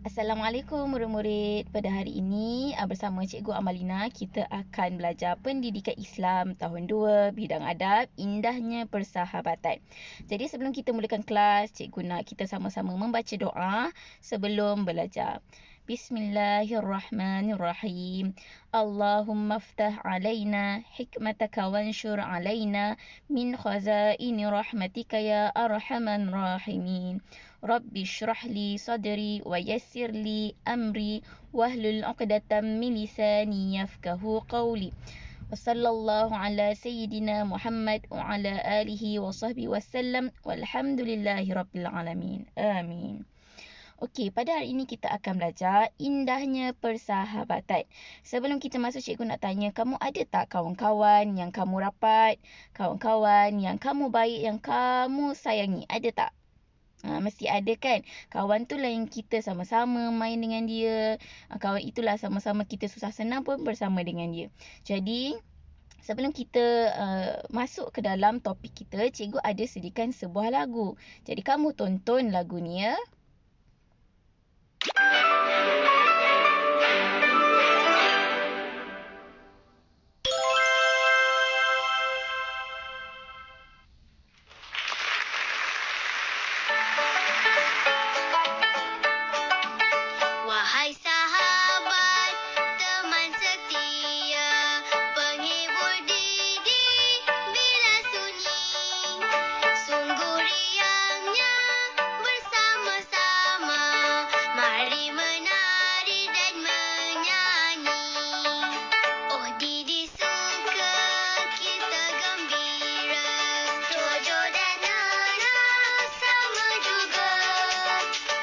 Assalamualaikum murid-murid. Pada hari ini bersama Cikgu Amalina, kita akan belajar Pendidikan Islam tahun 2 bidang adab, indahnya persahabatan. Jadi sebelum kita mulakan kelas, cikgu nak kita sama-sama membaca doa sebelum belajar. Bismillahirrahmanirrahim. Allahumma ftah alaina hikmataka wanshur alaina min khazaini rahmatika ya arhaman rahimin. Rabbi shrah li sadri wa yassir li amri wahlul 'uqdatam min lisani yafqahu qawli. Wa sallallahu ala sayyidina Muhammad wa ala alihi wa sahbihi wasallam walhamdulillahi rabbil alamin. Amin. Okey, pada hari ini kita akan belajar indahnya persahabatan. Sebelum kita masuk, cikgu nak tanya, kamu ada tak kawan-kawan yang kamu rapat, kawan-kawan yang kamu baik, yang kamu sayangi? Ada tak? Mesti ada kan. Kawan tu lah yang kita sama-sama main dengan dia. Kawan itulah sama-sama kita susah senang pun bersama dengan dia. Jadi sebelum kita masuk ke dalam topik kita, cikgu ada sediakan sebuah lagu. Jadi kamu tonton lagu ni ya. Wahai sahabat, teman setia, penghibur diri bila sunyi. Sungguh riangnya bersama-sama, mari menari dan menyanyi. Oh Didi suka kita gembira, Jojo dan Nana sama juga.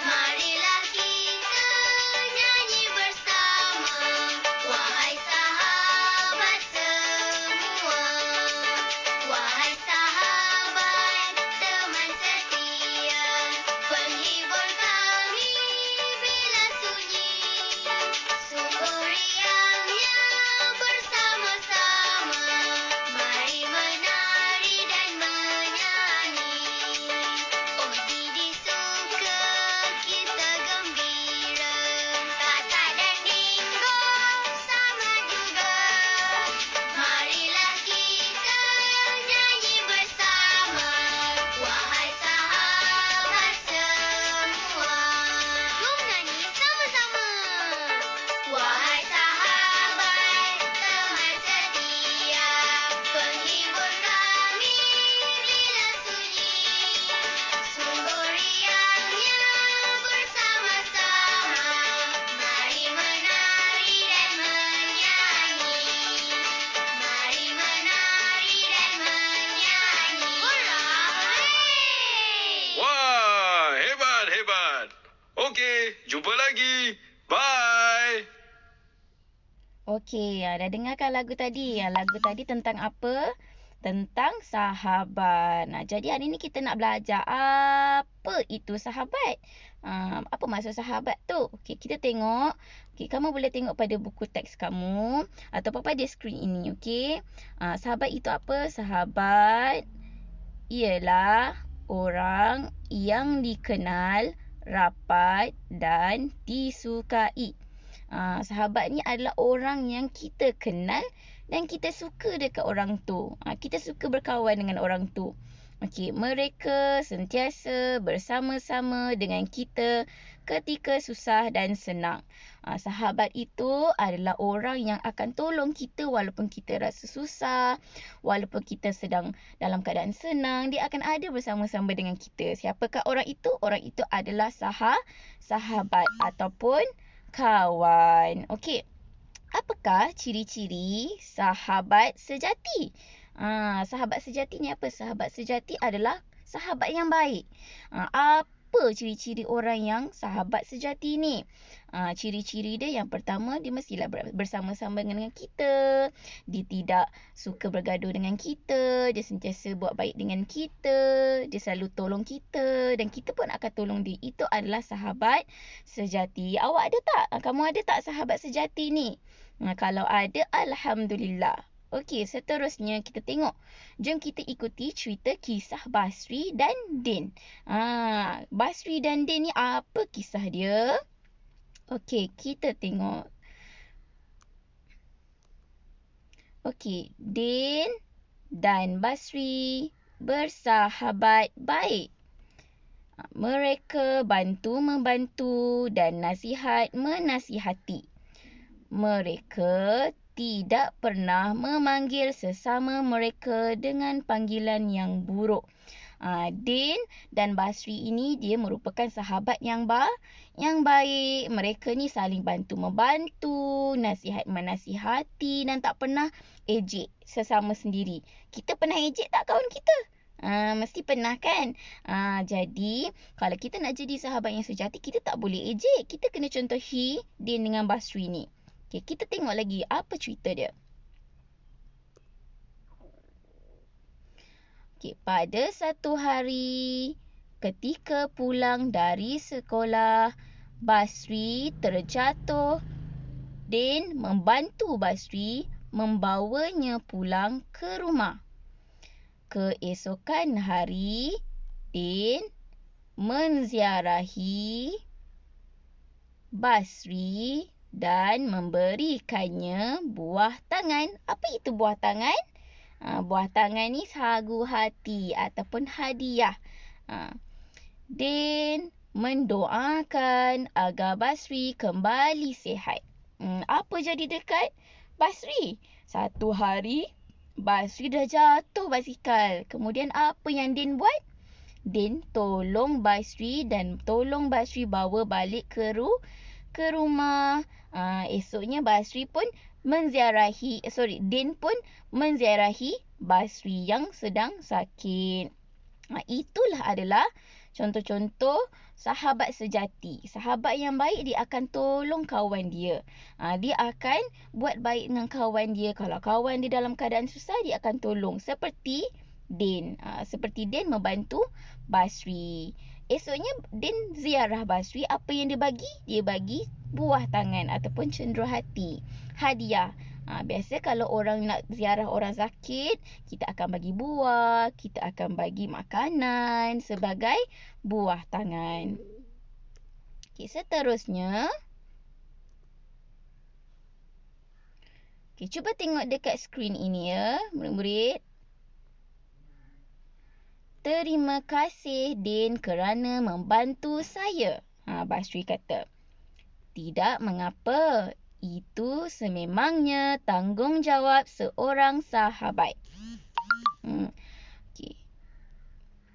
Marilah kita nyanyi bersama, wahai sahabat semua. Wahai sahabat, teman setia, penghibur kami bila sunyi. Sungguh riangnya bersama-sama, mari menari dan menyanyi. Oh Didi suka kita gembira, Tata dan Dingo sama juga. Marilah kita nyanyi bersama, wahai sahabat semua. Jom nyanyi sama-sama. Wahai sahabat, teman setia, penghibur kami bila sunyi. Sungguh riangnya bersama-sama, mari menari dan menyanyi. Mari menari dan menyanyi. Hurray! Wah, hebat, hebat. Okey, jumpa lagi. Bye. Okey, dah dengarkan lagu tadi? Lagu tadi tentang apa? Tentang sahabat. Jadi hari ni kita nak belajar apa itu sahabat. Apa maksud sahabat tu? Okey, kita tengok. Okey, kamu boleh tengok pada buku teks kamu ataupun pada skrin ini, okey. Sahabat itu apa? Sahabat ialah orang yang dikenal, rapat dan disukai. Sahabat ni adalah orang yang kita kenal dan kita suka dekat orang tu. Kita suka berkawan dengan orang tu. Okey, mereka sentiasa bersama-sama dengan kita ketika susah dan senang. Sahabat itu adalah orang yang akan tolong kita walaupun kita rasa susah, walaupun kita sedang dalam keadaan senang, dia akan ada bersama-sama dengan kita. Siapakah orang itu? Orang itu adalah sahabat ataupun kawan. Okey. Apakah ciri-ciri sahabat sejati? Sahabat sejati ni apa? Sahabat sejati adalah sahabat yang baik. Apa ciri-ciri orang yang sahabat sejati ni? Ciri-ciri dia yang pertama, dia mestilah bersama-sama dengan kita. Dia tidak suka bergaduh dengan kita. Dia sentiasa buat baik dengan kita. Dia selalu tolong kita dan kita pun akan tolong dia. Itu adalah sahabat sejati. Awak ada tak? Kamu ada tak sahabat sejati ni? Kalau ada, alhamdulillah. Okey, seterusnya kita tengok. Jom kita ikuti cerita kisah Basri dan Din. Basri dan Din ni apa kisah dia? Okey, kita tengok. Okey, Din dan Basri bersahabat baik. Mereka bantu-membantu dan nasihat menasihati. Mereka tidak pernah memanggil sesama mereka dengan panggilan yang buruk. Din dan Basri ini dia merupakan sahabat yang baik. Mereka ni saling bantu-membantu, nasihat menasihati dan tak pernah ejek sesama sendiri. Kita pernah ejek tak kawan kita? Mesti pernah kan? Jadi, kalau kita nak jadi sahabat yang sejati, kita tak boleh ejek. Kita kena contohi Din dengan Basri ni. Okay, kita tengok lagi apa cerita dia. Okay, pada satu hari, ketika pulang dari sekolah, Basri terjatuh. Din membantu Basri membawanya pulang ke rumah. Keesokan hari, Din menziarahi Basri dan memberikannya buah tangan. Apa itu buah tangan? Buah tangan ni sagu hati ataupun hadiah. Din mendoakan agar Basri kembali sihat. Apa jadi dekat Basri? Satu hari, Basri dah jatuh basikal. Kemudian apa yang Din buat? Din tolong Basri dan tolong Basri bawa balik ke rumah. Esoknya Din pun menziarahi Basri yang sedang sakit. Itulah adalah contoh-contoh sahabat sejati. Sahabat yang baik dia akan tolong kawan dia. Dia akan buat baik dengan kawan dia. Kalau kawan dia dalam keadaan susah, dia akan tolong. Seperti Din. Seperti Din membantu Basri. Esoknya Din ziarah Basri. Apa yang dia bagi? Dia bagi buah tangan ataupun cenderuhati. Hadiah. Biasa kalau orang nak ziarah orang sakit, kita akan bagi buah, kita akan bagi makanan sebagai buah tangan. Okay, seterusnya. Okay, cuba tengok dekat skrin ini ya, murid-murid. Terima kasih Din kerana membantu saya. Basri kata. Tidak mengapa. Itu sememangnya tanggungjawab seorang sahabat. Okay.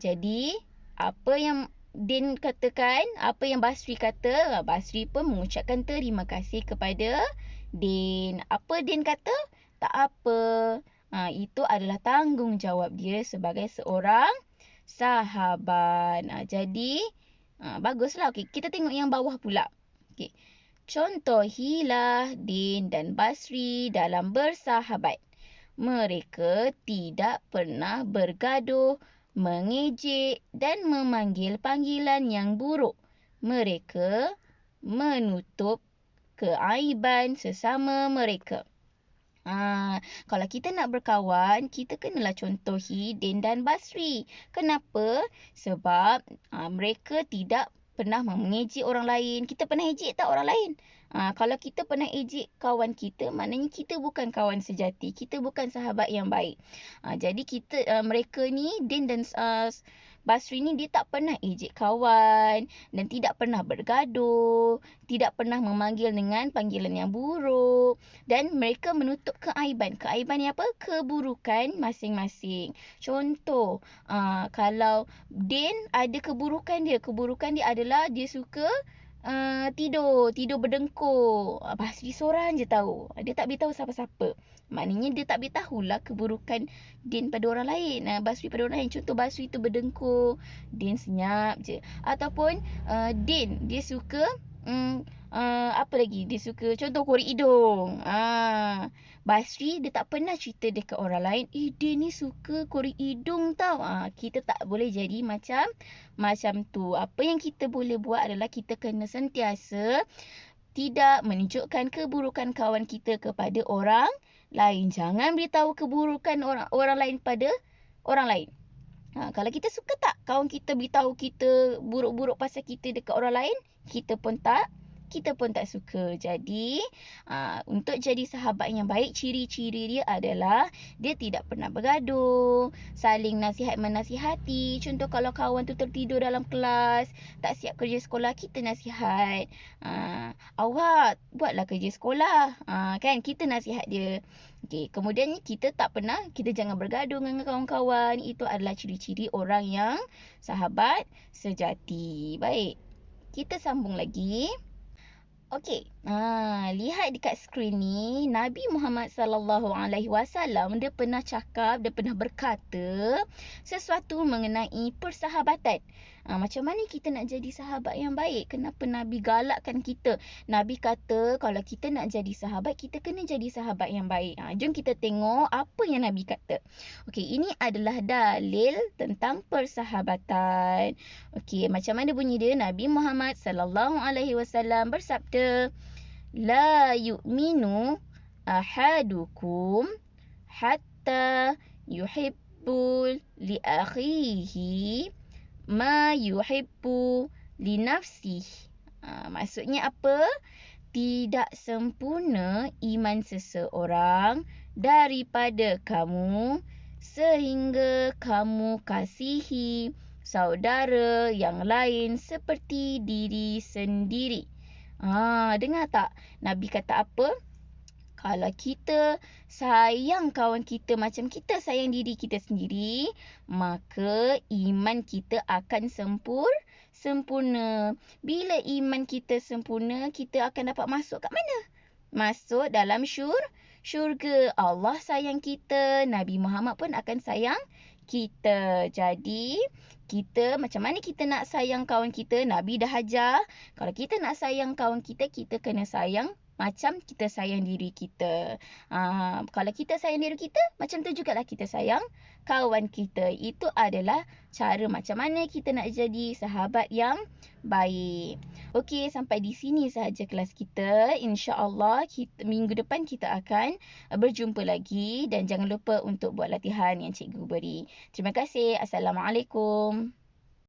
Jadi, apa yang Din katakan, apa yang Basri kata, Basri pun mengucapkan terima kasih kepada Din. Apa Din kata? Tak apa. Itu adalah tanggungjawab dia sebagai seorang sahabat. Jadi, baguslah. Okay, kita tengok yang bawah pula. Okay. Contohilah Din dan Basri dalam bersahabat. Mereka tidak pernah bergaduh, mengejek dan memanggil panggilan yang buruk. Mereka menutup keaiban sesama mereka. Kalau kita nak berkawan, kita kenalah contohi Din dan Basri. Kenapa? Sebab mereka tidak pernah mengejek orang lain. Kita pernah ejek tak orang lain? Kalau kita pernah ejek kawan kita, maknanya kita bukan kawan sejati. Kita bukan sahabat yang baik. Jadi mereka ni, Din dan Basri ni, dia tak pernah ejek kawan dan tidak pernah bergaduh, tidak pernah memanggil dengan panggilan yang buruk dan mereka menutup keaiban. Keaiban ni apa? Keburukan masing-masing. Contoh, kalau Din ada keburukan dia adalah dia suka tidur berdengkur. Basri seorang je tahu. Dia tak beritahu siapa-siapa. Maknanya dia tak beritahulah keburukan Din pada orang lain. Basri pada orang lain. Contoh Basri tu berdengkur, Din senyap je. Ataupun Din dia suka apa lagi? Dia suka contoh korek hidung. Basri dia tak pernah cerita dekat orang lain, Din ni suka korek hidung tau. Kita tak boleh jadi macam tu. Apa yang kita boleh buat adalah kita kena sentiasa tidak menunjukkan keburukan kawan kita kepada orang lain. Jangan beritahu keburukan orang lain pada orang lain. Kalau kita suka tak kawan kita beritahu kita buruk-buruk pasal kita dekat orang lain, kita pun tak kita pun tak suka. Jadi, untuk jadi sahabat yang baik, ciri-ciri dia adalah dia tidak pernah bergaduh, saling nasihat-menasihati. Contoh kalau kawan tu tertidur dalam kelas, tak siap kerja sekolah, kita nasihat. Awak buatlah kerja sekolah. Kan, kita nasihat dia. Okey, kemudian kita jangan bergaduh dengan kawan-kawan. Itu adalah ciri-ciri orang yang sahabat sejati. Baik, kita sambung lagi. Okey, lihat dekat skrin ni, Nabi Muhammad sallallahu alaihi wasallam dia pernah berkata sesuatu mengenai persahabatan. Macam mana kita nak jadi sahabat yang baik? Kenapa Nabi galakkan kita? Nabi kata kalau kita nak jadi sahabat, kita kena jadi sahabat yang baik. Jom kita tengok apa yang Nabi kata. Okey, ini adalah dalil tentang persahabatan. Okey, macam mana bunyi dia? Nabi Muhammad sallallahu alaihi wasallam bersabda, "La yu'minu ahadukum hatta yuhibbu li akhihi ma yuhibbu li nafsihi." Maksudnya apa? Tidak sempurna iman seseorang daripada kamu sehingga kamu kasihi saudara yang lain seperti diri sendiri. Dengar tak? Nabi kata apa? Kalau kita sayang kawan kita macam kita sayang diri kita sendiri, maka iman kita akan sempurna. Bila iman kita sempurna, kita akan dapat masuk kat mana? Masuk dalam syurga. Allah sayang kita, Nabi Muhammad pun akan sayang kita. Jadi, kita macam mana kita nak sayang kawan kita? Nabi dah ajar. Kalau kita nak sayang kawan kita, kita kena sayang macam kita sayang diri kita. Kalau kita sayang diri kita, macam tu jugalah kita sayang kawan kita. Itu adalah cara macam mana kita nak jadi sahabat yang baik. Okey, sampai di sini sahaja kelas kita. InsyaAllah minggu depan kita akan berjumpa lagi. Dan jangan lupa untuk buat latihan yang cikgu beri. Terima kasih. Assalamualaikum.